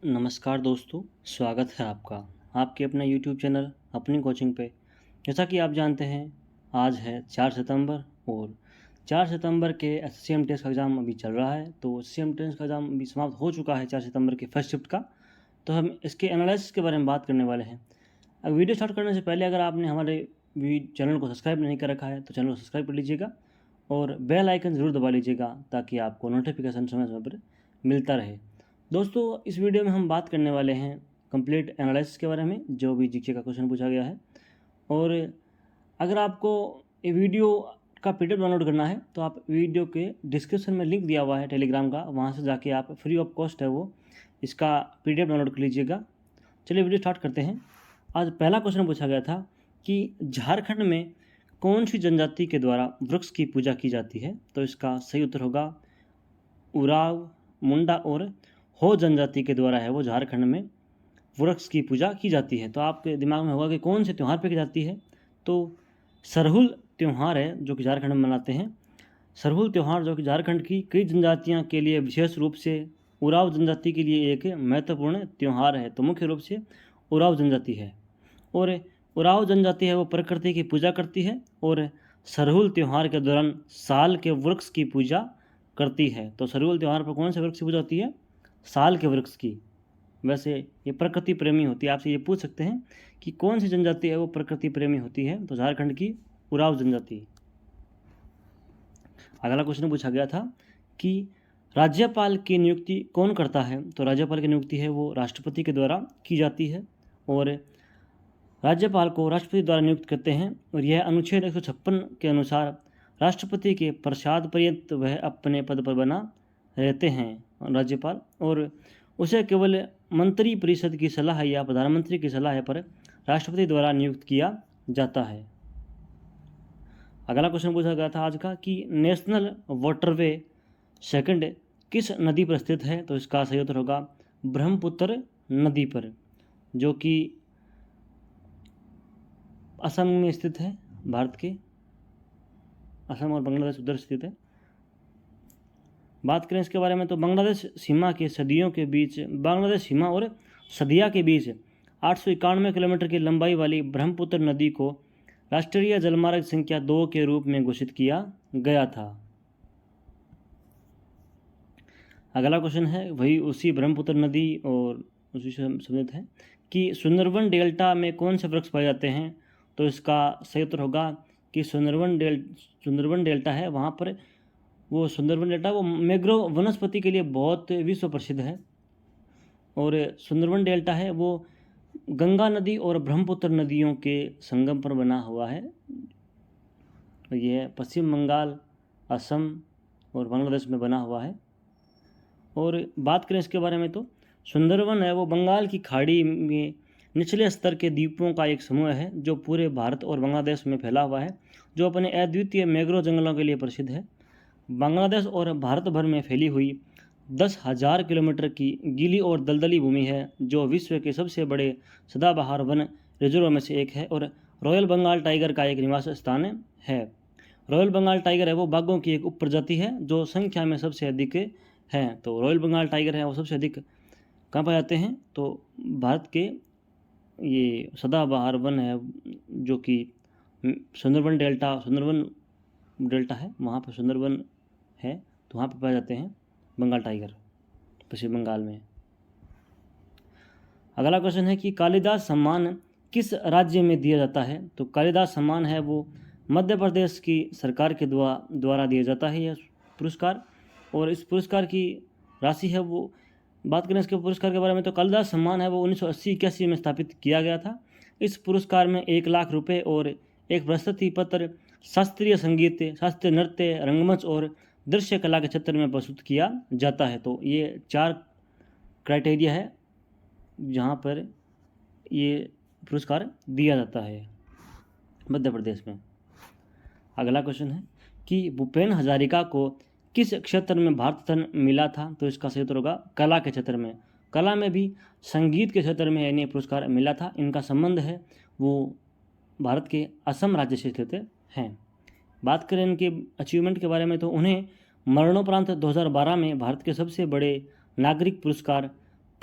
नमस्कार दोस्तों, स्वागत है आपका आपके अपने यूट्यूब चैनल अपनी कोचिंग पे। जैसा कि आप जानते हैं, आज है 4 सितंबर और 4 सितंबर के एसएससी एमटीएस का एग्ज़ाम अभी चल रहा है। तो एसएससी एमटीएस का एग्ज़ाम अभी समाप्त हो चुका है 4 सितंबर के फर्स्ट शिफ्ट का। तो हम इसके एनालिसिस के बारे में बात करने वाले हैं। अब वीडियो स्टार्ट करने से पहले अगर आपने हमारे चैनल को सब्सक्राइब नहीं कर रखा है तो चैनल को सब्सक्राइब कर लीजिएगा और बेल आइकन ज़रूर दबा लीजिएगा ताकि आपको नोटिफिकेशन समय समय पर मिलता रहे। दोस्तों, इस वीडियो में हम बात करने वाले हैं कंप्लीट एनालिसिस के बारे में, जो भी जीके का क्वेश्चन पूछा गया है। और अगर आपको ये वीडियो का पीडीएफ डाउनलोड करना है तो आप वीडियो के डिस्क्रिप्शन में लिंक दिया हुआ है टेलीग्राम का, वहाँ से जाके आप फ्री ऑफ कॉस्ट है वो इसका पीडीएफ डाउनलोड कर लीजिएगा। चलिए वीडियो स्टार्ट करते हैं। आज पहला क्वेश्चन पूछा गया था कि झारखंड में कौन सी जनजाति के द्वारा वृक्ष की पूजा की जाती है। तो इसका सही उत्तर होगा उराव, मुंडा और हो जनजाति के द्वारा है वो झारखंड में वृक्ष की पूजा की जाती है। तो आपके दिमाग में होगा कि कौन से त्यौहार पे की जाती है। तो सरहुल त्यौहार है जो कि झारखंड में मनाते हैं। सरहुल त्यौहार जो कि झारखंड की कई जनजातियों के लिए, विशेष रूप से उराव जनजाति के लिए एक महत्वपूर्ण त्यौहार है। तो मुख्य रूप से उराव जनजाति है और उराव जनजाति है वो प्रकृति की पूजा करती है और सरहुल त्यौहार के दौरान साल के वृक्ष की पूजा करती है। तो सरहुल त्यौहार पर कौन से वृक्ष की पूजा होती है? साल के वृक्ष की। वैसे ये प्रकृति प्रेमी होती है। आपसे ये पूछ सकते हैं कि कौन सी जनजाति है वो प्रकृति प्रेमी होती है। तो झारखंड की उराव जनजाति। अगला क्वेश्चन पूछा गया था कि राज्यपाल की नियुक्ति कौन करता है। तो राज्यपाल की नियुक्ति है वो राष्ट्रपति के द्वारा की जाती है और राज्यपाल को राष्ट्रपति द्वारा नियुक्त करते हैं और यह अनुच्छेद 156 के अनुसार राष्ट्रपति के प्रसाद पर्यंत वह अपने पद पर बना रहते हैं राज्यपाल, और उसे केवल मंत्री परिषद की सलाह या प्रधानमंत्री की सलाह पर राष्ट्रपति द्वारा नियुक्त किया जाता है। अगला क्वेश्चन पूछा गया था आज का कि नेशनल वाटरवे सेकंड किस नदी पर स्थित है। तो इसका सही उत्तर होगा ब्रह्मपुत्र नदी पर, जो कि असम में स्थित है। भारत के असम और बांग्लादेश उधर स्थित है। बात करें इसके बारे में तो बांग्लादेश सीमा के सदियों के बीच, बांग्लादेश सीमा और सदिया के बीच 891 किलोमीटर की लंबाई वाली ब्रह्मपुत्र नदी को राष्ट्रीय जलमार्ग संख्या 2 के रूप में घोषित किया गया था। अगला क्वेश्चन है वही उसी ब्रह्मपुत्र नदी और उसी से संबंधित है कि सुंदरबन डेल्टा में कौन से वृक्ष पाए जाते हैं। तो इसका सही उत्तर होगा कि सुंदरबन डेल्टा है, वहाँ पर वो सुंदरबन डेल्टा वो मैंग्रोव वनस्पति के लिए बहुत विश्व प्रसिद्ध है। और सुंदरबन डेल्टा है वो गंगा नदी और ब्रह्मपुत्र नदियों के संगम पर बना हुआ है। यह पश्चिम बंगाल, असम और बांग्लादेश में बना हुआ है। और बात करें इसके बारे में तो सुंदरबन है वो बंगाल की खाड़ी में निचले स्तर के द्वीपों का एक समूह है जो पूरे भारत और बांग्लादेश में फैला हुआ है, जो अपने अद्वितीय मैंग्रोव जंगलों के लिए प्रसिद्ध है। बांग्लादेश और भारत भर में फैली हुई 10,000 किलोमीटर की गीली और दलदली भूमि है, जो विश्व के सबसे बड़े सदाबहार वन रिजर्व में से एक है और रॉयल बंगाल टाइगर का एक निवास स्थान है। रॉयल बंगाल टाइगर है वो बाघों की एक उपप्रजाति है जो संख्या में सबसे अधिक है। तो रॉयल बंगाल टाइगर है वो सबसे अधिक कहाँ पाए जाते हैं? तो भारत के ये सदाबहार वन है जो कि सुंदरबन डेल्टा है, वहाँ पर सुंदरबन है, तो वहाँ पर पाए जाते हैं बंगाल टाइगर, पश्चिम बंगाल में। अगला क्वेश्चन है कि कालिदास सम्मान किस राज्य में दिया जाता है। तो कालिदास सम्मान है वो मध्य प्रदेश की सरकार के द्वारा दिया जाता है यह पुरस्कार, और इस पुरस्कार की राशि है वो, बात करें इसके पुरस्कार के बारे में तो कालिदास सम्मान है वो 1980-81 में स्थापित किया गया था। इस पुरस्कार में 1 लाख रुपये और एक प्रशस्ति पत्र शास्त्रीय संगीत, शास्त्रीय नृत्य, रंगमंच और दृश्य कला के क्षेत्र में प्रस्तुत किया जाता है। तो ये 4 क्राइटेरिया है जहाँ पर ये पुरस्कार दिया जाता है मध्य प्रदेश में। अगला क्वेश्चन है कि भूपेन हजारिका को किस क्षेत्र में भारत रत्न मिला था। तो इसका सही उत्तर होगा कला के क्षेत्र में। कला में भी संगीत के क्षेत्र में इन्हें पुरस्कार मिला था। इनका संबंध है वो भारत के असम राज्य से स्थित हैं। बात करें इनके अचीवमेंट के बारे में तो उन्हें मरणोपरांत 2012 में भारत के सबसे बड़े नागरिक पुरस्कार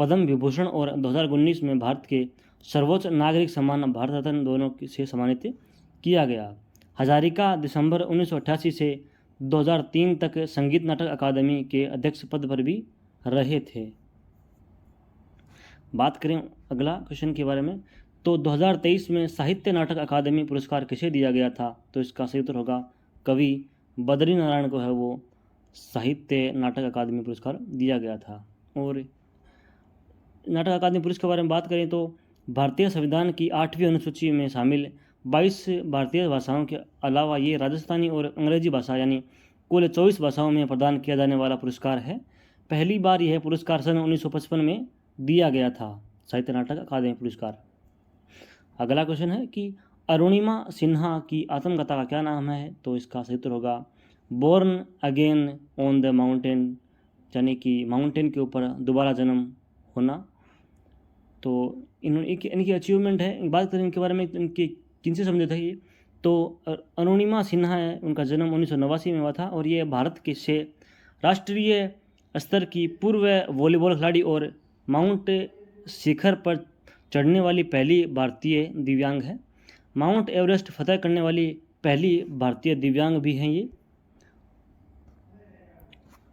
पद्म विभूषण और 2019 में भारत के सर्वोच्च नागरिक सम्मान भारत रत्न दोनों से सम्मानित किया गया। हजारिका दिसंबर 1988 से 2003 तक संगीत नाटक अकादमी के अध्यक्ष पद पर भी रहे थे। बात करें अगला क्वेश्चन के बारे में, तो 2023 में साहित्य नाटक अकादमी पुरस्कार किसे दिया गया था? तो इसका सही उत्तर होगा कवि बद्री नारायण को है वो साहित्य नाटक अकादमी पुरस्कार दिया गया था। और नाटक अकादमी पुरस्कार के बारे में बात करें तो भारतीय संविधान की 8वीं अनुसूची में शामिल 22 भारतीय भाषाओं के अलावा ये राजस्थानी और अंग्रेजी भाषा यानी कुल 24 भाषाओं में प्रदान किया जाने वाला पुरस्कार है। पहली बार यह पुरस्कार सन 1955 में दिया गया था, साहित्य नाटक अकादमी पुरस्कार। अगला क्वेश्चन है कि अरुणिमा सिन्हा की आत्मकथा का क्या नाम है? तो इसका सही उत्तर होगा born again on the mountain, यानी कि माउंटेन के ऊपर दोबारा जन्म होना। तो इनकी अचीवमेंट है, बात करें इनके बारे में, इनके किनसे संबंधित है ये, तो अरुणिमा सिन्हा है, उनका जन्म 1989 में हुआ था और ये भारत के से राष्ट्रीय स्तर की पूर्व वॉलीबॉल खिलाड़ी और माउंट शिखर पर चढ़ने वाली पहली भारतीय दिव्यांग है। माउंट एवरेस्ट फतह करने वाली पहली भारतीय दिव्यांग भी हैं ये।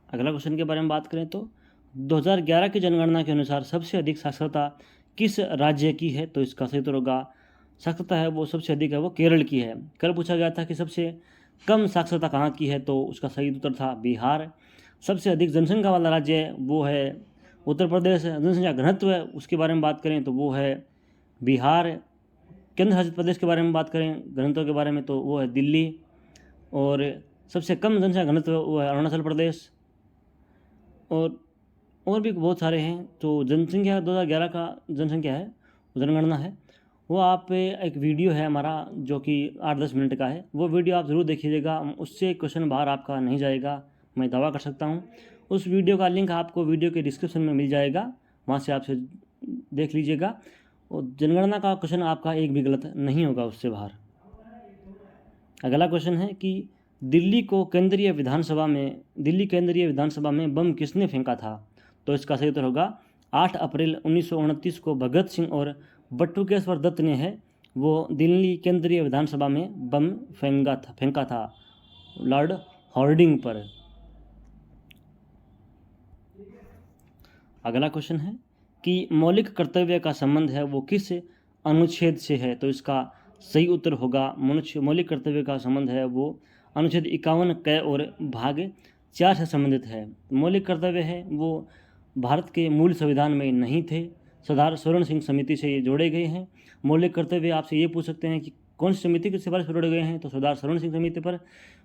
अगला क्वेश्चन के बारे में बात करें तो 2011 की जनगणना के अनुसार सबसे अधिक साक्षरता किस राज्य की है? तो इसका सही उत्तर होगा साक्षरता है वो सबसे अधिक है वो केरल की है। कल पूछा गया था कि सबसे कम साक्षरता कहाँ की है, तो उसका सही उत्तर था बिहार। सबसे अधिक जनसंख्या वाला राज्य वो है उत्तर प्रदेश। जनसंख्या घनत्व है उसके बारे में बात करें तो वो है बिहार। केंद्र शासित प्रदेश के बारे में बात करें घनत्व के बारे में तो वो है दिल्ली। और सबसे कम जनसंख्या घनत्व वो है अरुणाचल प्रदेश। और भी बहुत सारे हैं। तो जनसंख्या 2011 का जनसंख्या है, जनगणना है, वो आप एक वीडियो है हमारा जो कि 8-10 मिनट का है, वो वीडियो आप ज़रूर देखिएगा, उससे क्वेश्चन बाहर आपका नहीं जाएगा, मैं दावा कर सकता हूँ। उस वीडियो का लिंक आपको वीडियो के डिस्क्रिप्शन में मिल जाएगा, वहाँ से आपसे देख लीजिएगा। और जनगणना का क्वेश्चन आपका एक भी गलत नहीं होगा उससे बाहर। अगला क्वेश्चन है कि दिल्ली केंद्रीय विधानसभा में बम किसने फेंका था? तो इसका सही उत्तर होगा 8 अप्रैल 1929 को भगत सिंह और बटुकेश्वर दत्त ने है वो दिल्ली केंद्रीय विधानसभा में बम फेंका था लॉर्ड हॉर्डिंग पर। अगला क्वेश्चन है कि मौलिक कर्तव्य का संबंध है वो किस अनुच्छेद से है? तो इसका सही उत्तर होगा मौलिक कर्तव्य का संबंध है वो अनुच्छेद 51 क और भाग 4 से संबंधित है। मौलिक कर्तव्य है वो भारत के मूल संविधान में नहीं थे, सरदार स्वर्ण सिंह समिति से ये जोड़े गए हैं। मौलिक कर्तव्य आपसे ये पूछ सकते हैं कि कौन सी समिति की सिफारिश पर जोड़े गए हैं? तो सरदार स्वर्ण सिंह समिति पर।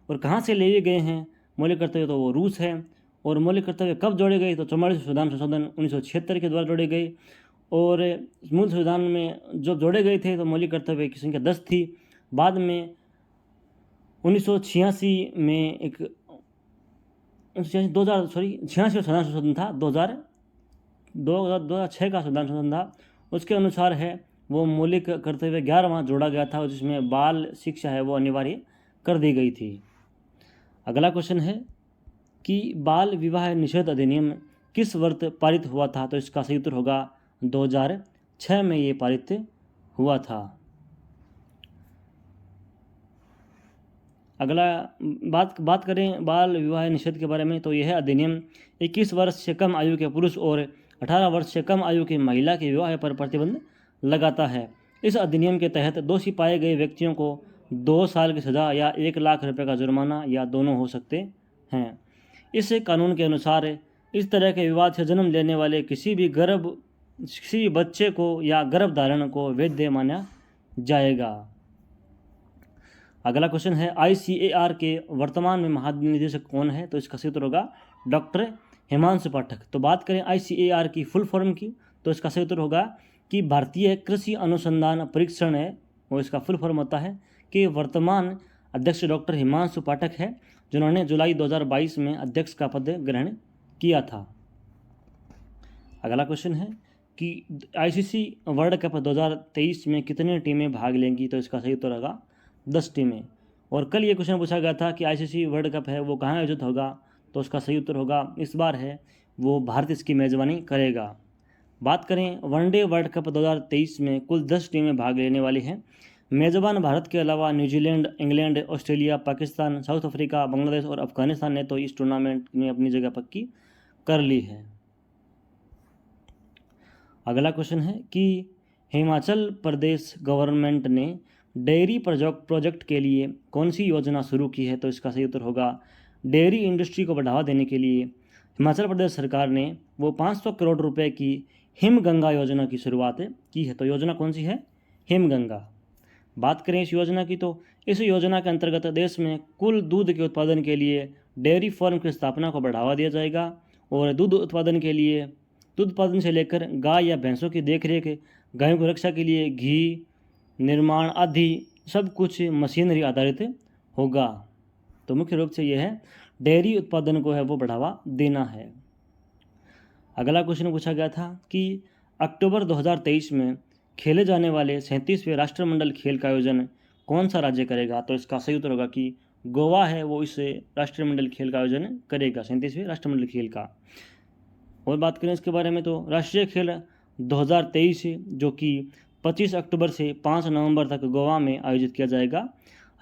और कहाँ से लिए गए हैं मौलिक कर्तव्य? तो वो रूस है। और मौलिक कर्तव्य कब जोड़े गए? तो 44वें संशोधन 1976 के द्वारा जोड़े गए। और मूल संविधान में जब जोड़े गए थे तो मौलिक कर्तव्य की संख्या 10 थी। बाद में 1986 में एक 86 संविधान संशोधन था, 2006 का संविधान संशोधन था, उसके अनुसार है वो मौलिक कर्तव्य 11वां जोड़ा गया था, जिसमें बाल शिक्षा है वो अनिवार्य कर दी गई थी। अगला क्वेश्चन है कि बाल विवाह निषेध अधिनियम किस वर्ष पारित हुआ था? तो इसका सही उत्तर होगा 2006 में ये पारित हुआ था। अगला बात करें बाल विवाह निषेध के बारे में, तो यह अधिनियम 21 वर्ष से कम आयु के पुरुष और 18 वर्ष से कम आयु की महिला के विवाह पर प्रतिबंध लगाता है। इस अधिनियम के तहत दोषी पाए गए व्यक्तियों को 2 साल की सज़ा या 1 लाख रुपए का जुर्माना या दोनों हो सकते हैं। इस कानून के अनुसार इस तरह के विवाद से जन्म लेने वाले किसी भी बच्चे को या गर्भधारण को वैध माना जाएगा। अगला क्वेश्चन है ICAR के वर्तमान में महानिदेशक कौन है? तो इसका सही उत्तर होगा डॉक्टर हिमांशु पाठक। तो बात करें ICAR की फुल फॉर्म की, तो इसका सही उत्तर होगा कि भारतीय कृषि अनुसंधान परीक्षण है वो इसका फुल फॉर्म होता है। कि वर्तमान अध्यक्ष डॉक्टर हिमांशु पाठक है, जिन्होंने जुलाई 2022 में अध्यक्ष का पद ग्रहण किया था। अगला क्वेश्चन है कि ICC वर्ल्ड कप 2023 में कितनी टीमें भाग लेंगी? तो इसका सही उत्तर होगा 10 टीमें। और कल ये क्वेश्चन पूछा गया था कि ICC वर्ल्ड कप है वो कहाँ आयोजित होगा? तो उसका सही उत्तर होगा इस बार है वो भारत इसकी मेज़बानी करेगा। बात करें वनडे वर्ल्ड कप 2023 में कुल 10 टीमें भाग लेने वाली हैं। मेज़बान भारत के अलावा New Zealand, England, Australia, Pakistan, south Africa, Bangladesh और अफगानिस्तान ने तो इस टूर्नामेंट में अपनी जगह पक्की कर ली है। अगला क्वेश्चन है कि हिमाचल प्रदेश गवर्नमेंट ने डेयरी प्रोजेक्ट के लिए कौन सी योजना शुरू की है? तो इसका सही उत्तर होगा डेयरी इंडस्ट्री को बढ़ावा देने के लिए हिमाचल प्रदेश सरकार ने वो 500 करोड़ रुपए की हिमगंगा योजना की शुरुआत की है। तो योजना कौन सी है? हिमगंगा। बात करें इस योजना की, तो इस योजना के अंतर्गत देश में कुल दूध के उत्पादन के लिए डेयरी फार्म की स्थापना को बढ़ावा दिया जाएगा और दूध उत्पादन के लिए दूध उत्पादन से लेकर गाय या भैंसों की देखरेख, गायों की रक्षा के लिए घी निर्माण आदि सब कुछ मशीनरी आधारित होगा। तो मुख्य रूप से यह है डेयरी उत्पादन को है वो बढ़ावा देना है। अगला क्वेश्चन पूछा गया था कि अक्टूबर 2023 में खेले जाने वाले 37वें राष्ट्रमंडल खेल का आयोजन कौन सा राज्य करेगा? तो इसका सही उत्तर होगा कि गोवा है वो इस राष्ट्रमंडल खेल का आयोजन करेगा, 37वें राष्ट्रमंडल खेल का। और बात करें इसके बारे में, तो राष्ट्रीय खेल 2023 जो कि 25 अक्टूबर से 5 नवंबर तक गोवा में आयोजित किया जाएगा।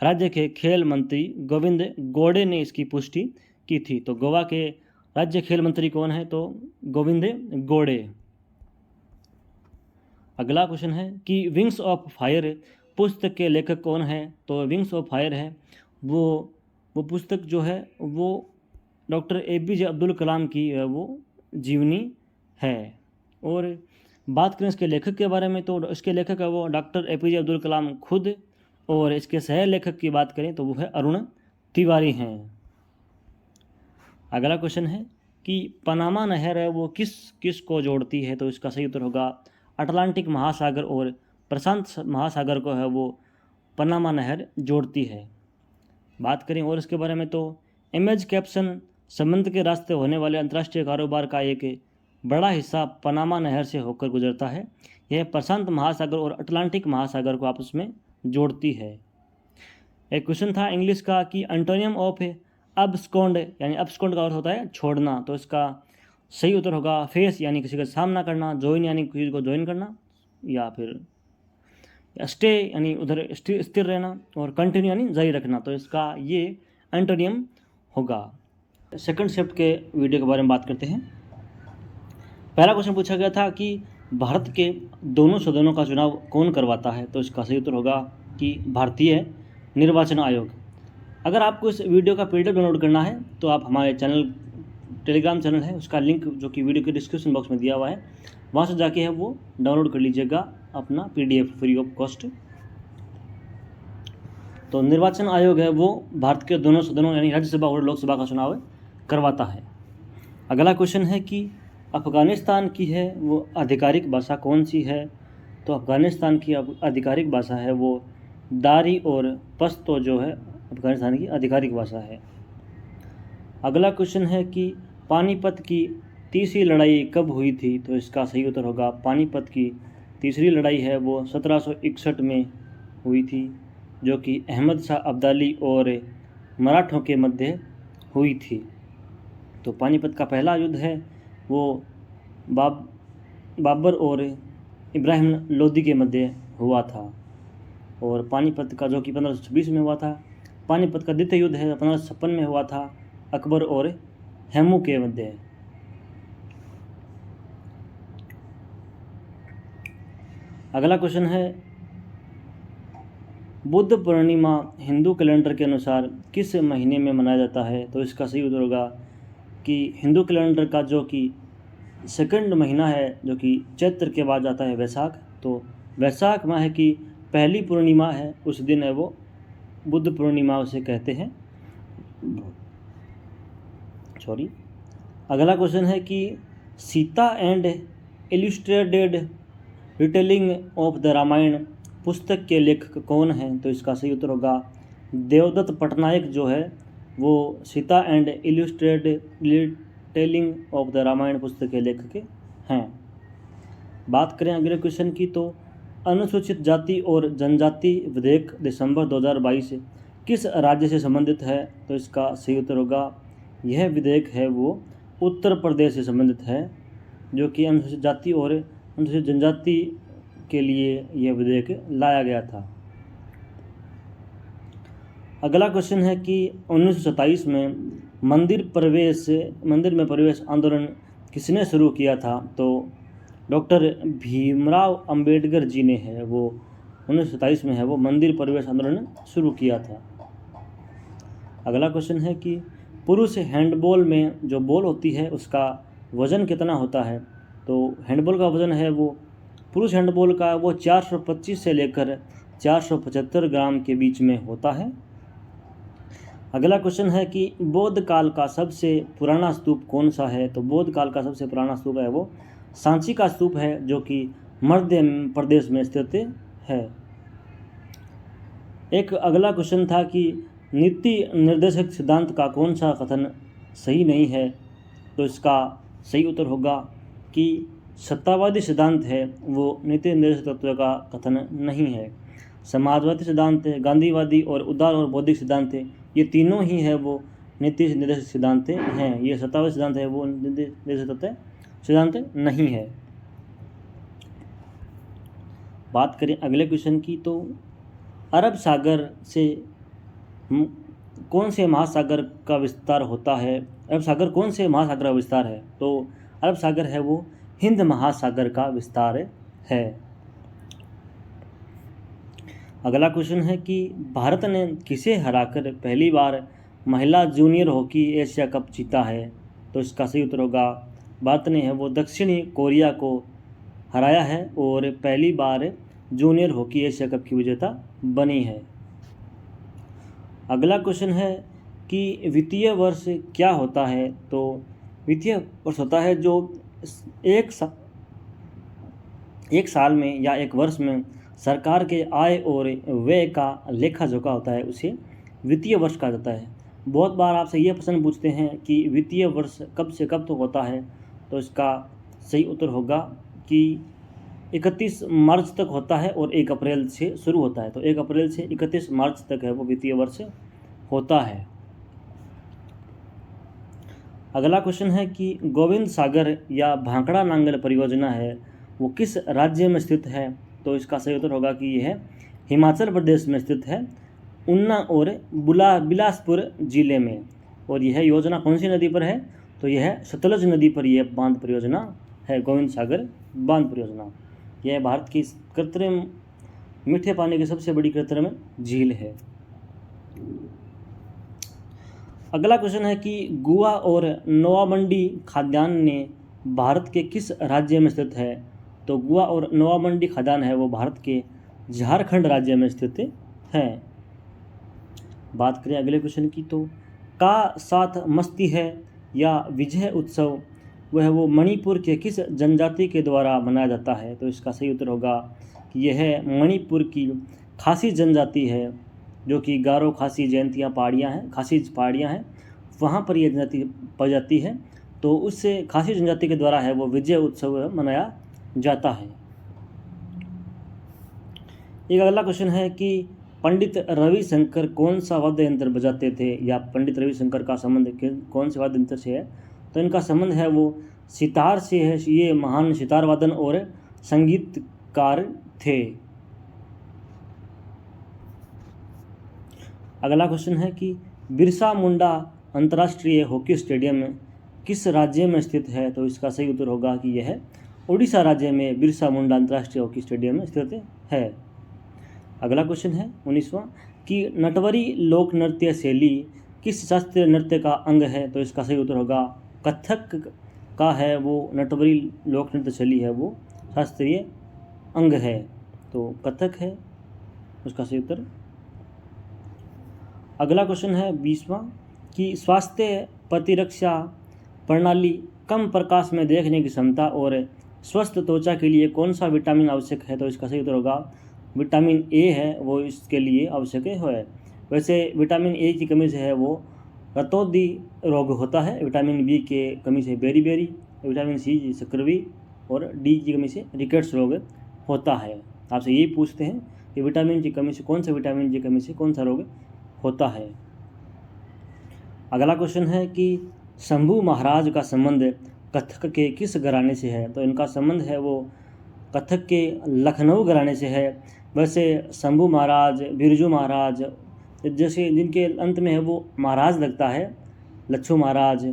राज्य के खेल मंत्री गोविंद गोड़े ने इसकी पुष्टि की थी। तो गोवा के राज्य खेल मंत्री कौन है? तो गोविंद गोड़े। अगला क्वेश्चन है कि विंग्स ऑफ फायर पुस्तक के लेखक कौन है? तो विंग्स ऑफ फायर है वो पुस्तक जो है वो डॉक्टर APJ अब्दुल कलाम की वो जीवनी है। और बात करें इसके लेखक के बारे में, तो इसके लेखक है वो डॉक्टर APJ अब्दुल कलाम खुद, और इसके सह लेखक की बात करें तो वो है अरुण तिवारी हैं। अगला क्वेश्चन है कि पनामा नहर है वो किस किस को जोड़ती है? तो इसका सही उत्तर होगा अटलांटिक महासागर और प्रशांत महासागर को है वो पनामा नहर जोड़ती है। बात करें और इसके बारे में, तो इमेज कैप्शन संबंध के रास्ते होने वाले अंतर्राष्ट्रीय कारोबार का एक बड़ा हिस्सा पनामा नहर से होकर गुजरता है। यह प्रशांत महासागर और अटलांटिक महासागर को आपस में जोड़ती है। एक क्वेश्चन था इंग्लिश का कि एंटोनियम ऑफ अब्सकॉन्ड, यानी अब्सकॉन्ड का अर्थ होता है छोड़ना। तो इसका सही उत्तर होगा फेस, यानी किसी का सामना करना, ज्वाइन यानी किसी को ज्वाइन करना, या फिर स्टे यानी उधर स्थिर रहना, और कंटिन्यू यानी जारी रखना। तो इसका ये एंटोनियम होगा। सेकंड शिफ्ट के वीडियो के बारे में बात करते हैं। पहला क्वेश्चन पूछा गया था कि भारत के दोनों सदनों का चुनाव कौन करवाता है? तो इसका सही उत्तर होगा कि भारतीय निर्वाचन आयोग। अगर आपको इस वीडियो का PDF डाउनलोड करना है तो आप हमारे टेलीग्राम चैनल है उसका लिंक जो कि वीडियो के डिस्क्रिप्शन बॉक्स में दिया हुआ है, वहाँ से जाके है वो डाउनलोड कर लीजिएगा अपना PDF फ्री ऑफ कॉस्ट। तो निर्वाचन आयोग है वो भारत के दोनों सदनों यानी राज्यसभा और लोकसभा का चुनाव करवाता है। अगला क्वेश्चन है कि अफ़गानिस्तान की है वो आधिकारिक भाषा कौन सी है? तो अफ़गानिस्तान की आधिकारिक भाषा है वो दारी और पश्तो जो है अफ़गानिस्तान की आधिकारिक भाषा है। अगला क्वेश्चन है कि पानीपत की तीसरी लड़ाई कब हुई थी? तो इसका सही उत्तर होगा पानीपत की तीसरी लड़ाई है वो 1761 में हुई थी, जो कि अहमद शाह अब्दाली और मराठों के मध्य हुई थी। तो पानीपत का पहला युद्ध है वो बाबर और इब्राहिम लोदी के मध्य हुआ था, और पानीपत का जो कि 1526 में हुआ था। पानीपत का द्वितीय युद्ध है 1556 में हुआ था, अकबर और हेमू के मध्य। अगला क्वेश्चन है बुद्ध पूर्णिमा हिंदू कैलेंडर के अनुसार किस महीने में मनाया जाता है? तो इसका सही उत्तर होगा कि हिंदू कैलेंडर का जो कि सेकंड महीना है जो कि चैत्र के बाद आता है वैशाख, तो वैशाख माह की पहली पूर्णिमा है उस दिन है वो बुद्ध पूर्णिमा उसे कहते हैं। अगला क्वेश्चन है कि Sita and illustrated retelling of the Ramayana पुस्तक के लेखक कौन हैं? तो इसका सही उत्तर होगा देवदत्त पटनायक जो है वो Sita and illustrated retelling of the Ramayana पुस्तक के लेखक हैं। बात करें अगले क्वेश्चन की, तो अनुसूचित जाति और जनजाति विधेयक दिसंबर 2022 किस राज्य से संबंधित है? तो इसका सही उत्तर होगा यह विधेयक है वो उत्तर प्रदेश से संबंधित है। जो कि अनुसूचित जाति और अनुसूचित जनजाति के लिए यह विधेयक लाया गया था। अगला क्वेश्चन है कि 1927 में मंदिर में प्रवेश आंदोलन किसने शुरू किया था? तो डॉक्टर भीमराव अंबेडकर जी ने है वो 1927 में है वो मंदिर प्रवेश आंदोलन शुरू किया था। अगला क्वेश्चन है कि पुरुष हैंडबॉल में जो बॉल होती है उसका वज़न कितना होता है? तो हैंडबॉल का वज़न है वो पुरुष हैंडबॉल का वो 425 से लेकर 475 ग्राम के बीच में होता है। अगला क्वेश्चन है कि बौद्ध काल का सबसे पुराना स्तूप कौन सा है? तो बौद्ध काल का सबसे पुराना स्तूप है वो सांची का स्तूप है, जो कि मध्य प्रदेश में स्थित है। एक अगला क्वेश्चन था कि नीति निर्देशक सिद्धांत का कौन सा कथन सही नहीं है? तो इसका सही उत्तर होगा कि सत्तावादी सिद्धांत है वो नीति निर्देशक तत्व का कथन नहीं है। समाजवादी सिद्धांत है, गांधीवादी और उदार और बौद्धिक सिद्धांत है, ये तीनों ही है वो नीति निर्देशक सिद्धांत हैं। ये सत्तावादी सिद्धांत है वो नीति निर्देशक सिद्धांत नहीं है। बात करें अगले क्वेश्चन की, तो अरब सागर से कौन से महासागर का विस्तार होता है? अरब सागर कौन से महासागर का विस्तार है? तो अरब सागर है वो हिंद महासागर का विस्तार है। अगला क्वेश्चन है कि भारत ने किसे हराकर पहली बार महिला जूनियर हॉकी एशिया कप जीता है? तो इसका सही उत्तर होगा भारत ने है वो दक्षिणी कोरिया को हराया है और पहली बार जूनियर हॉकी एशिया कप की विजेता बनी है। अगला क्वेश्चन है कि वित्तीय वर्ष क्या होता है? तो वित्तीय वर्ष होता है जो एक साल में या एक वर्ष में सरकार के आय और व्यय का लेखा जोखा होता है, उसे वित्तीय वर्ष कहा जाता है। बहुत बार आपसे यह प्रश्न पूछते हैं कि वित्तीय वर्ष कब से कब तक होता है? तो इसका सही उत्तर होगा कि 31 मार्च तक होता है और 1 अप्रैल से शुरू होता है। तो 1 अप्रैल से 31 मार्च तक है वो वित्तीय वर्ष होता है। अगला क्वेश्चन है कि गोविंद सागर या भांकड़ा नांगल परियोजना है वो किस राज्य में स्थित है? तो इसका सही उत्तर होगा कि यह हिमाचल प्रदेश में स्थित है, ऊना और बिलासपुर जिले में। और यह योजना कौन सी नदी पर है? तो यह सतलज नदी पर यह बांध परियोजना है, गोविंद सागर बांध परियोजना। यह भारत की कृत्रिम मीठे पानी की सबसे बड़ी कृत्रिम झील है। अगला क्वेश्चन है कि गुआ और नोवामंडी खाद्यान्न ने भारत के किस राज्य में स्थित है? तो गुआ और नोवामंडी खाद्यान्न है वो भारत के झारखंड राज्य में स्थित है। बात करें अगले क्वेश्चन की, तो का साथ मस्ती है या विजय उत्सव वह वो मणिपुर के किस जनजाति के द्वारा मनाया जाता है? तो इसका सही उत्तर होगा कि यह मणिपुर की खासी जनजाति है, जो कि गारो खासी जयंतियाँ पहाड़ियाँ हैं, खासी पहाड़ियाँ हैं, वहाँ पर यह जनजाति पाई जाती है। तो उससे खासी जनजाति के द्वारा है वो विजय उत्सव मनाया जाता है। एक अगला क्वेश्चन है कि पंडित रविशंकर कौन सा वाद्य यंत्र बजाते थे? या पंडित रविशंकर का संबंध कौन से वाद्य यंत्र से है? तो इनका संबंध है वो सितार से है। ये महान सितार वादन और संगीतकार थे। अगला क्वेश्चन है कि बिरसा मुंडा अंतर्राष्ट्रीय हॉकी स्टेडियम किस राज्य में स्थित है? तो इसका सही उत्तर होगा कि यह उड़ीसा राज्य में बिरसा मुंडा अंतर्राष्ट्रीय हॉकी स्टेडियम में स्थित है। अगला क्वेश्चन है 19वां कि नटवरी लोक नृत्य शैली किस शास्त्रीय नृत्य का अंग है? तो इसका सही उत्तर होगा कथक का है वो नटवरी लोक नृत्य शैली है वो शास्त्रीय अंग है। तो कथक है उसका सही उत्तर। अगला क्वेश्चन है 20वां कि स्वास्थ्य प्रतिरक्षा प्रणाली कम प्रकाश में देखने की क्षमता और स्वस्थ त्वचा के लिए कौन सा विटामिन आवश्यक है? तो इसका सही उत्तर होगा विटामिन ए है वो इसके लिए आवश्यक है। वैसे विटामिन ए की कमी से है वो रतौंधी रोग होता है, विटामिन बी के कमी से बेरी, विटामिन सी सक्रिवी और डी की कमी से रिकेट्स रोग होता है। आपसे यही पूछते हैं कि विटामिन की कमी से कौन सा विटामिन की कमी से कौन सा रोग होता है। अगला क्वेश्चन है कि शंभू महाराज का संबंध कथक के किस घराने से है? तो इनका संबंध है वो कथक के लखनऊ घराने से है। वैसे शंभू महाराज, बिरजू महाराज जैसे जिनके अंत में है वो महाराज लगता है, लच्छू महाराज,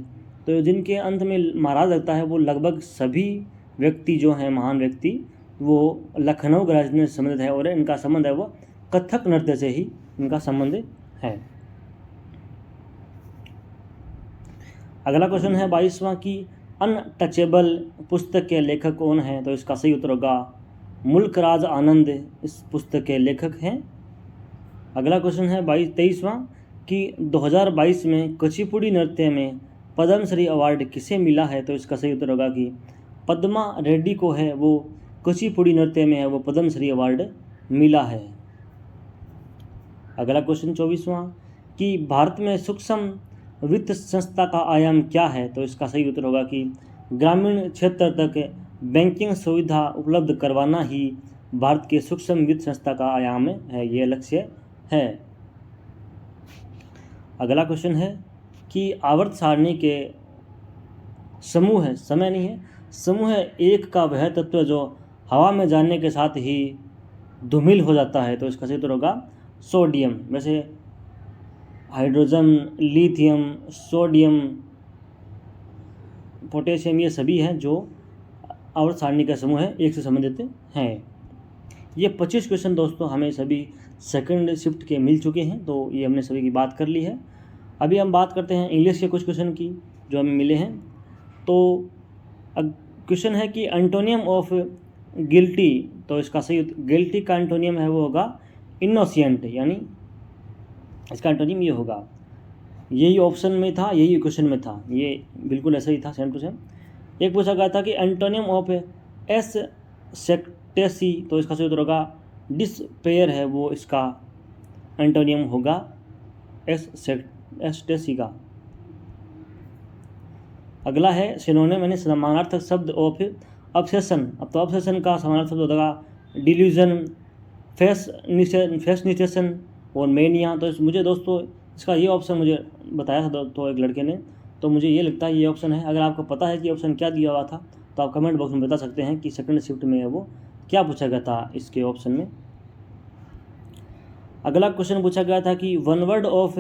तो जिनके अंत में महाराज लगता है वो लगभग सभी व्यक्ति जो हैं महान व्यक्ति वो लखनऊ घराने से संबंधित है और इनका संबंध है वो कथक नृत्य से ही इनका संबंध है। अगला क्वेश्चन है 22वां की अनटचेबल पुस्तक के लेखक कौन है? तो इसका सही उत्तर होगा मुल्क राज आनंद इस पुस्तक के लेखक हैं। अगला क्वेश्चन है 23वां कि 2022 में कुचिपुड़ी नृत्य में पद्मश्री अवार्ड किसे मिला है? तो इसका सही उत्तर होगा कि पद्मा रेड्डी को है वो कुचिपुड़ी नृत्य में है वो पद्मश्री अवार्ड मिला है। अगला क्वेश्चन 24वां कि भारत में सूक्ष्म वित्त संस्था का आयाम क्या है? तो इसका सही उत्तर होगा कि ग्रामीण क्षेत्र तक बैंकिंग सुविधा उपलब्ध करवाना ही भारत के सूक्ष्म वित्त संस्था का आयाम है, ये लक्ष्य है। अगला क्वेश्चन है कि आवर्त सारणी के समूह समय नहीं है, समूह एक का वह तत्व जो हवा में जाने के साथ ही धूमिल हो जाता है। तो इसका सही उत्तर होगा सोडियम। वैसे हाइड्रोजन, लिथियम, सोडियम, पोटेशियम ये सभी हैं जो आवर्त सारणी का समूह है, एक से संबंधित हैं। ये 25 क्वेश्चन दोस्तों हमें सभी सेकंड शिफ्ट के मिल चुके हैं, तो ये हमने सभी की बात कर ली है। अभी हम बात करते हैं इंग्लिश के कुछ क्वेश्चन की जो हमें मिले हैं। तो क्वेश्चन है कि एंटोनियम ऑफ गिल्टी, तो इसका सही गिल्टी का एंटोनियम है वो होगा इनोसेंट, यानी इसका एंटोनियम ये होगा। यही ऑप्शन में था, यही क्वेश्चन में था, ये बिल्कुल ऐसा ही था, सेम टू सेम। एक पूछा गया था कि एंटोनियम ऑफ एस सेक्टेसी, तो इसका सही उत्तर होगा डिस्पेयर है वो इसका एंटोनियम होगा एस्टेसी का। अगला है सिनोनिम यानी समानार्थक शब्द ऑफ ऑब्सेशन। अब तो ऑब्सेशन का समानार्थक शब्द होगा डिल्यूजन, फैसिनेशन और मेनिया। तो मुझे दोस्तों इसका ये ऑप्शन मुझे बताया था दोस्तों एक लड़के ने, तो मुझे ये लगता है ये ऑप्शन है। अगर आपको पता है कि ऑप्शन क्या दिया हुआ था तो आप कमेंट बॉक्स में बता सकते हैं कि सेकंड शिफ्ट में है वो क्या पूछा गया था इसके ऑप्शन में। अगला क्वेश्चन पूछा गया था कि one word of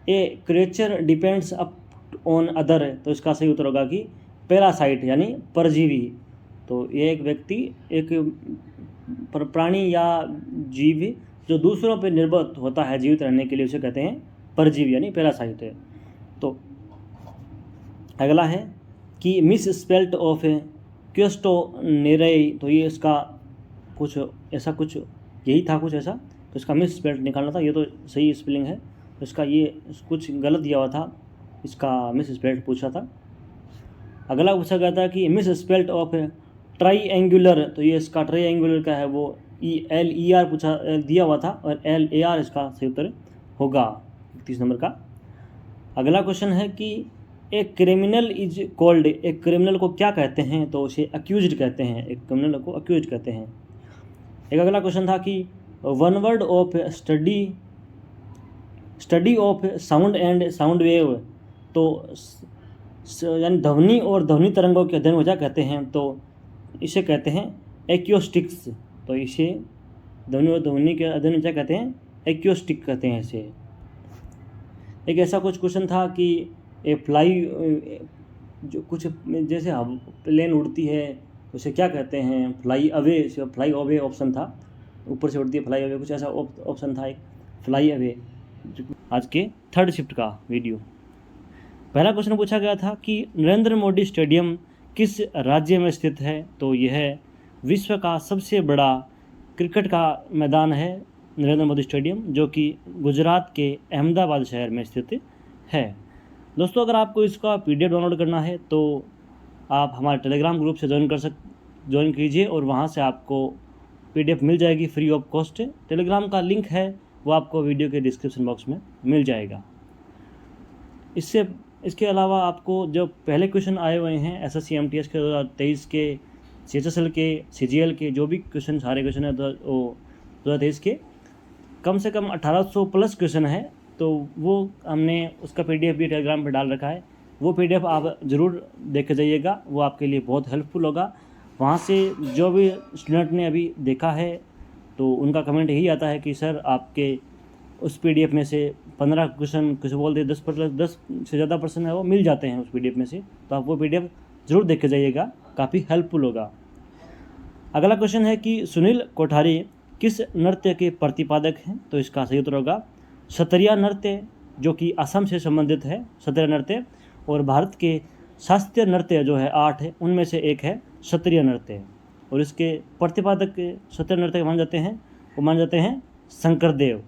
A creature depends up on other, तो इसका सही उत्तर होगा कि पैरासाइट यानी परजीवी। तो ये एक व्यक्ति, एक प्राणी या जीव जो दूसरों पर निर्भर होता है जीवित रहने के लिए, उसे कहते हैं परजीवी यानी पैरासाइट है। तो अगला है कि मिस स्पेल्ट ऑफ क्वेस्टोनेरई, तो ये इसका कुछ ऐसा कुछ यही था कुछ ऐसा, तो इसका मिस स्पेल्ट निकालना था। ये तो सही स्पेलिंग है, तो इसका ये कुछ गलत दिया हुआ था, इसका मिस स्पेल्ट पूछा था। अगला पूछा गया था कि मिस स्पेल्ट ऑफ ट्राईएंगुलर, तो ये इसका ट्राईएंगुलर का है वो LER पूछा दिया हुआ था और LAR इसका सही उत्तर होगा 31 नंबर का। अगला क्वेश्चन है कि एक क्रिमिनल इज कॉल्ड, एक क्रिमिनल को क्या कहते हैं? तो उसे अक्यूज्ड कहते हैं, एक क्रिमिनल को अक्यूज्ड कहते हैं। एक अगला क्वेश्चन था कि one word of study of sound and sound wave, तो यानी ध्वनि और ध्वनि तरंगों के अध्ययन को क्या कहते हैं? तो इसे कहते हैं एक्यूस्टिक्स। तो इसे ध्वनि और ध्वनि के अध्ययन क्या कहते हैं? एक्यूस्टिक कहते हैं इसे। एक ऐसा कुछ क्वेश्चन था कि ए फ्लाई, जो कुछ जैसे प्लेन उड़ती है उसे क्या कहते हैं? फ्लाई अवे ऑप्शन था, ऊपर से उड़ती है फ्लाई अवे, कुछ ऐसा ऑप्शन था एक फ्लाई अवे। आज के थर्ड शिफ्ट का वीडियो। पहला क्वेश्चन पूछा गया था कि नरेंद्र मोदी स्टेडियम किस राज्य में स्थित है? तो यह विश्व का सबसे बड़ा क्रिकेट का मैदान है नरेंद्र मोदी स्टेडियम, जो कि गुजरात के अहमदाबाद शहर में स्थित है। दोस्तों अगर आपको इसका PDF डाउनलोड करना है तो आप हमारे टेलीग्राम ग्रुप से ज्वाइन कीजिए और वहाँ से आपको PDF मिल जाएगी फ्री ऑफ कॉस्ट। टेलीग्राम का लिंक है वो आपको वीडियो के डिस्क्रिप्शन बॉक्स में मिल जाएगा। इसके अलावा आपको जो पहले क्वेश्चन आए हुए हैं SSC MTS के 2023 के, CHSL के, CGL के, जो भी क्वेश्चन सारे क्वेश्चन है 2023 के, कम से कम 1800 प्लस क्वेश्चन है, तो वो हमने उसका PDF भी टेलीग्राम पर डाल रखा है। वो PDF आप ज़रूर देख के जाइएगा, वो आपके लिए बहुत हेल्पफुल होगा। वहाँ से जो भी स्टूडेंट ने अभी देखा है तो उनका कमेंट यही आता है कि सर आपके उस PDF में से 15 क्वेश्चन, किसी बोलते 10 से ज़्यादा पर्सन है वो मिल जाते हैं उस PDF में से, तो आप वो PDF ज़रूर देख के जाइएगा, काफ़ी हेल्पफुल होगा। अगला क्वेश्चन है कि सुनील कोठारी किस नृत्य के प्रतिपादक हैं? तो इसका सही उत्तर होगा सत्रिया नृत्य, जो कि असम से संबंधित है सत्रिया नृत्य। और भारत के शास्त्रीय नृत्य जो है 8 है, उनमें से एक है सत्रिया नृत्य। और इसके प्रतिपादक सत्रिया नृत्य माने जाते हैं शंकरदेव।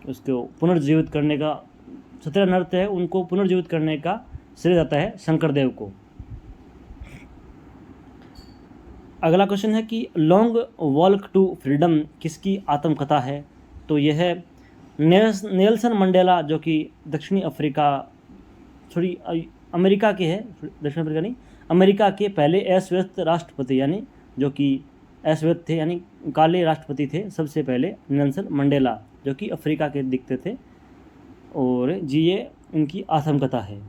उसको पुनर्जीवित करने का सत्रिया नृत्य है, उनको पुनर्जीवित करने का श्रेय जाता है शंकरदेव को। अगला क्वेश्चन है कि लॉन्ग वॉक टू फ्रीडम किसकी आत्मकथा है? तो यह है नेल्सन मंडेला, जो कि अमेरिका के है, दक्षिण अफ्रीका नहीं, अमेरिका के पहले अश्वेत राष्ट्रपति, यानी जो कि अश्वेत थे यानी काले राष्ट्रपति थे सबसे पहले, नेल्सन मंडेला, जो कि अफ्रीका के दिखते थे। और जी ये उनकी आत्मकथा है।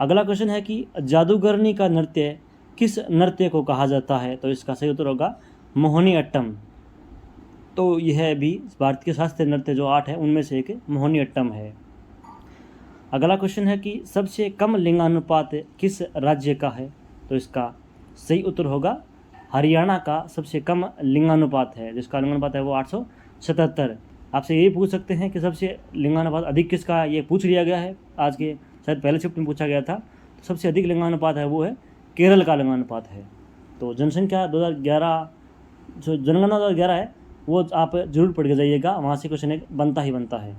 अगला क्वेश्चन है कि जादूगरनी का नृत्य किस नृत्य को कहा जाता है? तो इसका सही उत्तर होगा मोहिनीअट्टम। तो यह भी भारत के शास्त्रीय नृत्य जो 8 है उनमें से एक मोहिनीअट्टम है। अगला क्वेश्चन है कि सबसे कम लिंगानुपात किस राज्य का है? तो इसका सही उत्तर होगा हरियाणा का सबसे कम लिंगानुपात है, जिसका लिंगानुपात है वो 877। आपसे यही पूछ सकते हैं कि सबसे लिंगानुपात अधिक किसका है, ये पूछ लिया गया है आज के, शायद पहले शिफ्ट में पूछा गया था। तो सबसे अधिक लिंगानुपात है वो है केरल का लिंगानुपात है। तो जनसंख्या 2011 जो जनगणना 2011 है वो आप जरूर पढ़ के जाइएगा, वहाँ से क्वेश्चन एक बनता ही बनता है।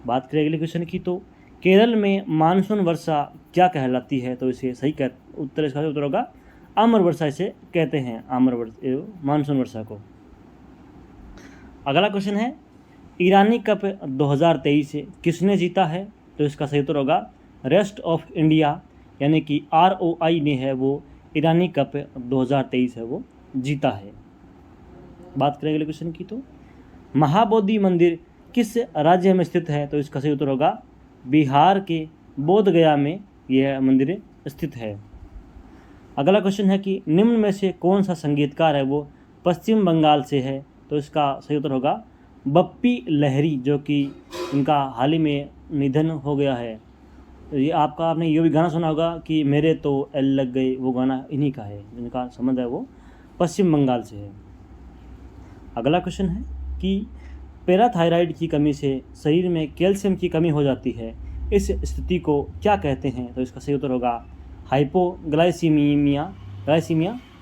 बात करें अगले क्वेश्चन की, तो केरल में मानसून वर्षा क्या कहलाती है? तो इसे सही उत्तर इसका उत्तर होगा आम्र वर्षा, इसे कहते हैं मानसून वर्षा को। अगला क्वेश्चन है ईरानी कप 2023 किसने जीता है? तो इसका सही उत्तर होगा रेस्ट ऑफ इंडिया, यानी कि ROI ने है वो ईरानी कप 2023 है वो जीता है। बात करें अगले क्वेश्चन की, तो महाबोधि मंदिर किस राज्य में स्थित है? तो इसका सही उत्तर होगा बिहार के बोध गया में यह मंदिर स्थित है। अगला क्वेश्चन है कि निम्न में से कौन सा संगीतकार है वो पश्चिम बंगाल से है? तो इसका सही उत्तर होगा बप्पी लहरी, जो कि इनका हाल ही में निधन हो गया है। तो ये आपने ये भी गाना सुना होगा कि मेरे तो एल लग गई, वो गाना इन्हीं का है, जिनका संबंध है वो पश्चिम बंगाल से है। अगला क्वेश्चन है कि पैराथायराइड की कमी से शरीर में कैल्शियम की कमी हो जाती है, इस स्थिति को क्या कहते हैं? तो इसका सही उत्तर होगा हाइपोग्लाइसीमिया,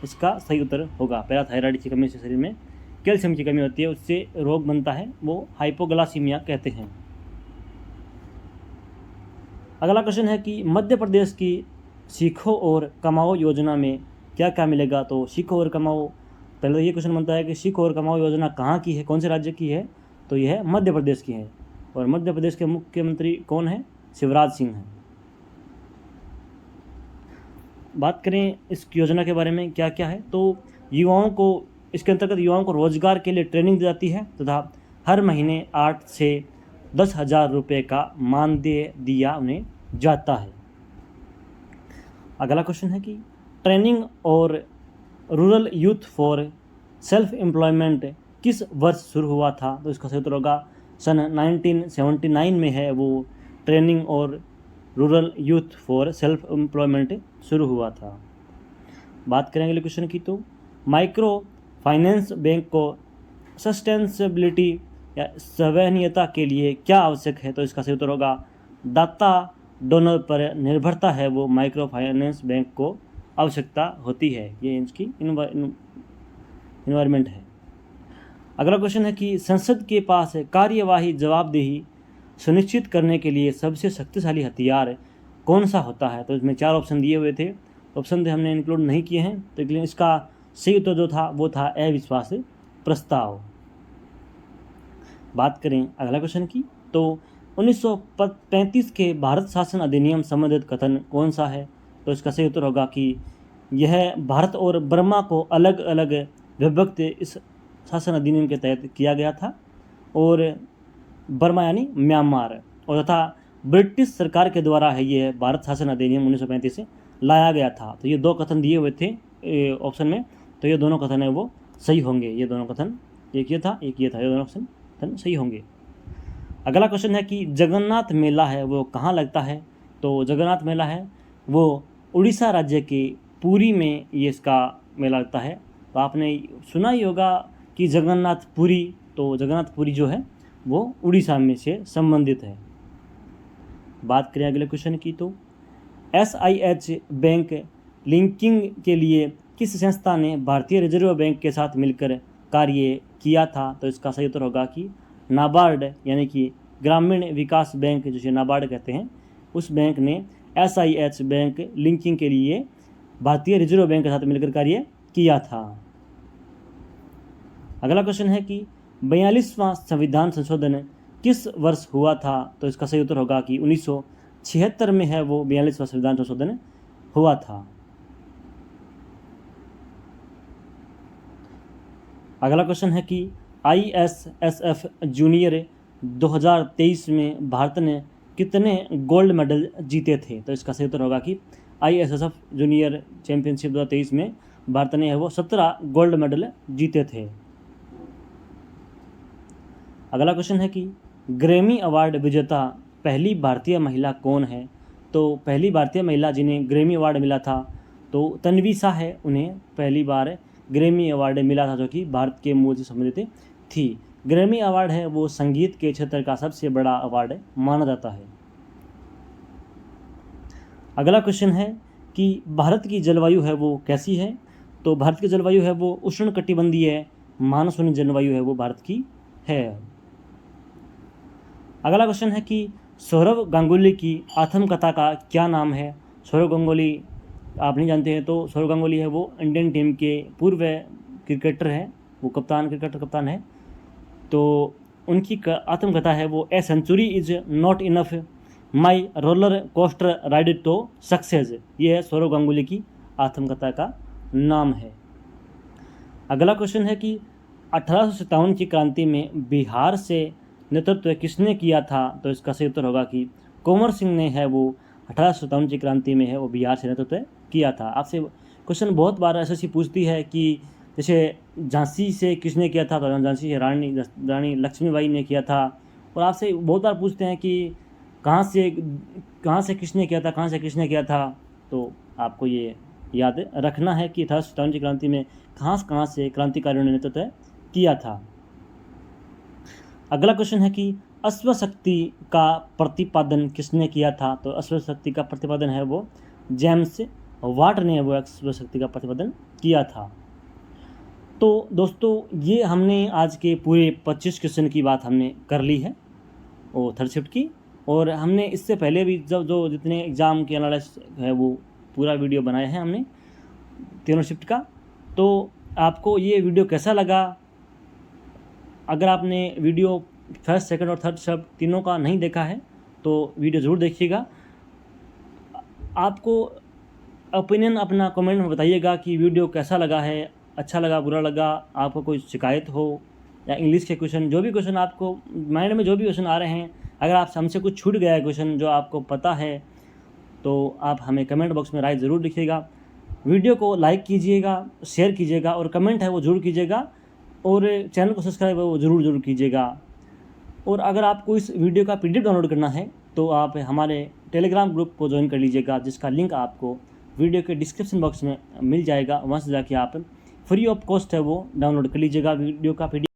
इसका सही उत्तर होगा। पैराथायराइड की कमी से शरीर में कैल्शियम की कमी होती है, उससे रोग बनता है, वो हाइपोग्लाइसीमिया कहते हैं। अगला क्वेश्चन है कि मध्य प्रदेश की सीखो और कमाओ योजना में क्या क्या मिलेगा? तो सीखो और कमाओ, पहले तो ये क्वेश्चन बनता है कि सीखो और कमाओ योजना कहाँ की है, कौन से राज्य की है? तो यह है मध्य प्रदेश की है। और मध्य प्रदेश के मुख्यमंत्री कौन है? शिवराज सिंह हैं। बात करें इस योजना के बारे में क्या क्या है, तो इसके अंतर्गत युवाओं को रोजगार के लिए ट्रेनिंग दी जाती है तथा हर महीने 8 से 10 हज़ार रुपये का मानदेय दिया उन्हें जाता है। अगला क्वेश्चन है कि ट्रेनिंग और rural youth for self employment किस वर्ष शुरू हुआ था? तो इसका सही उत्तर होगा सन 1979 में है वो ट्रेनिंग और rural youth for self employment शुरू हुआ था। बात करेंगे अगले क्वेश्चन की, तो माइक्रो फाइनेंस बैंक को सस्टेनेबिलिटी या सवहनीयता के लिए क्या आवश्यक है? तो इसका सही उत्तर होगा दाता डोनर पर निर्भरता है वो माइक्रो फाइनेंस बैंक को आवश्यकता होती है, ये इसकी इन्वायरमेंट है। अगला क्वेश्चन है कि संसद के पास कार्यवाही जवाबदेही सुनिश्चित करने के लिए सबसे शक्तिशाली हथियार कौन सा होता है? तो इसमें 4 ऑप्शन दिए हुए थे, ऑप्शन हमने इंक्लूड नहीं किए हैं, तो इसलिए इसका सही उत्तर जो था वो था अविश्वास प्रस्ताव। बात करें अगला क्वेश्चन की, तो 1935 के भारत शासन अधिनियम संबंधित कथन कौन सा है? तो इसका सही उत्तर होगा कि यह भारत और बर्मा को अलग अलग विभक्त इस शासन अधिनियम के तहत किया गया था, और बर्मा यानी म्यांमार, और तथा ब्रिटिश सरकार के द्वारा है ये भारत शासन अधिनियम 1935 से लाया गया था। तो ये दो कथन दिए हुए थे ऑप्शन में, तो ये दोनों कथन है वो सही होंगे। ये दोनों कथन, एक ये था एक ये था, ये दोनों कथन सही होंगे। अगला क्वेश्चन है कि जगन्नाथ मेला है वो कहाँ लगता है। तो जगन्नाथ मेला है वो उड़ीसा राज्य के पुरी में ये इसका मेला लगता है। तो आपने सुना ही होगा कि जगन्नाथ पुरी, तो जगन्नाथ पुरी जो है वो उड़ीसा में से संबंधित है। बात करें अगले क्वेश्चन की, तो SIH बैंक लिंकिंग के लिए किस संस्था ने भारतीय रिजर्व बैंक के साथ मिलकर कार्य किया था। तो इसका सही उत्तर होगा कि नाबार्ड, यानी कि ग्रामीण विकास बैंक जिसे नाबार्ड कहते हैं, उस बैंक ने SIH बैंक लिंकिंग के लिए भारतीय रिजर्व बैंक के साथ मिलकर कार्य किया था। अगला क्वेश्चन है कि 42वां संविधान संशोधन किस वर्ष हुआ था। तो इसका सही उत्तर होगा कि 1976 में है वो 42वां संविधान संशोधन हुआ था। अगला क्वेश्चन है कि ISSF जूनियर 2023 में भारत ने कितने गोल्ड मेडल जीते थे। तो इसका सही उत्तर होगा कि ISSF जूनियर चैंपियनशिप 2023 में भारत ने वो 17 गोल्ड मेडल जीते थे। अगला क्वेश्चन है कि ग्रैमी अवार्ड विजेता पहली भारतीय महिला कौन है। तो पहली भारतीय महिला जिन्हें ग्रैमी अवार्ड मिला था तो तन्वी शाह है, उन्हें पहली बार ग्रैमी अवार्ड मिला था, जो कि भारत के मूल से संबंधित थी। ग्रैमी अवार्ड है वो संगीत के क्षेत्र का सबसे बड़ा अवार्ड माना जाता है। अगला क्वेश्चन है कि भारत की जलवायु है वो कैसी है। तो भारत की जलवायु है वो उष्णकटिबंधीय मानसूनी जलवायु है वो भारत की है। अगला क्वेश्चन है कि सौरव गांगुली की आत्मकथा का क्या नाम है। सौरव गांगुली आप नहीं जानते हैं, तो सौरव गांगुली है वो इंडियन टीम के पूर्व क्रिकेटर हैं, वो क्रिकेटर कप्तान है। तो उनकी आत्मकथा है वो a century is not enough, my roller coaster ride to success. ये है सौरव गांगुली की आत्मकथा का नाम है। अगला क्वेश्चन है कि 1857 की क्रांति में बिहार से नेतृत्व किसने किया था। तो इसका सही उत्तर होगा कि कुंवर सिंह ने है वो 1857 की क्रांति में है वो बिहार से नेतृत्व किया था। आपसे क्वेश्चन बहुत बार SSC पूछती है कि जैसे झांसी से किसने किया था, तो झांसी से रानी लक्ष्मीबाई ने किया था। और आपसे बहुत बार पूछते हैं कि कहाँ से किसने किया था, तो आपको ये याद रखना है कि 1857 की क्रांति में कहाँ से क्रांतिकारियों ने नेतृत्व किया था। अगला क्वेश्चन है कि अश्वशक्ति का प्रतिपादन किसने किया था। तो अश्वशक्ति का प्रतिपादन है वो जेम्स वाट ने वो अश्वशक्ति का प्रतिपादन किया था। तो दोस्तों ये हमने आज के पूरे 25 क्वेश्चन की बात हमने कर ली है और थर्ड शिफ्ट की, और हमने इससे पहले भी जो जितने एग्ज़ाम के एनालिसिस है वो पूरा वीडियो बनाया है हमने तीनों शिफ्ट का। तो आपको ये वीडियो कैसा लगा। अगर आपने वीडियो फर्स्ट, सेकंड और थर्ड शिफ्ट तीनों का नहीं देखा है तो वीडियो ज़रूर देखिएगा। आपको ओपिनियन अपना कमेंट में बताइएगा कि वीडियो कैसा लगा है, अच्छा लगा, बुरा लगा, आपको कोई शिकायत हो या इंग्लिश के क्वेश्चन, जो भी क्वेश्चन आपको माइंड में जो भी क्वेश्चन आ रहे हैं, अगर आप हमसे कुछ छूट गया है क्वेश्चन जो आपको पता है तो आप हमें कमेंट बॉक्स में राय ज़रूर लिखिएगा। वीडियो को लाइक कीजिएगा, शेयर कीजिएगा और कमेंट है वो ज़रूर कीजिएगा, और चैनल को सब्सक्राइब है वो ज़रूर कीजिएगा। और अगर आपको इस वीडियो का PDF डाउनलोड करना है तो आप हमारे टेलीग्राम ग्रुप को ज्वाइन कर लीजिएगा, जिसका लिंक आपको वीडियो के डिस्क्रिप्शन बॉक्स में मिल जाएगा। वहाँ से जाके आप फ्री ऑफ कॉस्ट है वो डाउनलोड कर लीजिएगा वीडियो का PDF।